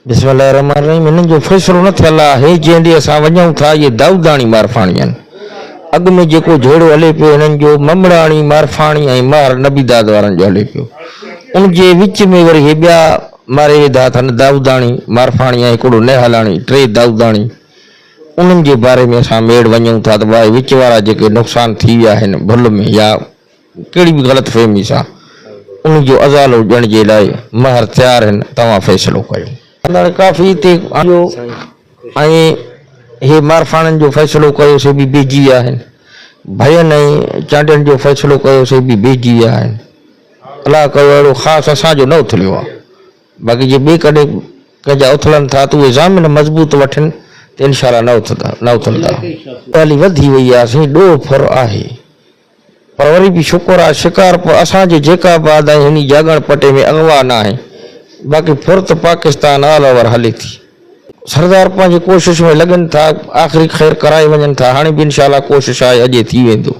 बिस्मिल्लाहिर्रहमानिर्रहीम। इन्हनि जो फ़ैसिलो न थियल आहे जंहिं ॾींहुं असां वञूं था। इहे दाऊदाणी मारफाणी आहिनि। अॻु में जेको जहिड़ो हले पियो हिननि जो ममड़ाणी मारफाणी ऐं मार नबीदाद वारनि जो हले पियो। उन जे विच में वरी हे ॿिया मारे वेंदा अथनि दाऊदाणी मारफाणी ऐं हिकिड़ो नेहालाणी, टे दाऊदाणी। उन्हनि जे बारे में असां मेड़ वञूं था त भाई विच वारा जेके नुक़सान थी विया आहिनि भुल में या कहिड़ी बि ग़लतफ़हमी सां उन जो अज़ालो ॾियण जे लाइ महर तयारु आहिनि। तव्हां फ़ैसिलो कयो। काफ़ी हिते ऐं हे मारफाणनि जो फ़ैसिलो कयो से बि बेजी विया आहिनि। भयनि ऐं चांडियुनि जो फ़ैसिलो कयो से बि बेजी विया आहिनि। अलाह कयो अहिड़ो ख़ासि असांजो न उथलियो आहे। बाक़ी जे ॿिए कॾहिं कंहिंजा उथलनि था त उहे ज़ामिन मज़बूत वठनि त इनशाला न उथलंदा। ॻाल्हि वधी वई आहे, साईं ॾोह फुर आहे। पर वरी बि शुक्र आहे शिकारपुर असांजे जेका बाद आहे हिन जागण पटे में अगवा न आहे। बाक़ी फुर त पाकिस्तान ऑल ओवर हले थी। सरदार पंहिंजी कोशिश में लॻनि था, आख़िरी ख़ैर कराए वञनि था। हाणे बि इनशाला कोशिश आहे, अॼु थी वेंदो।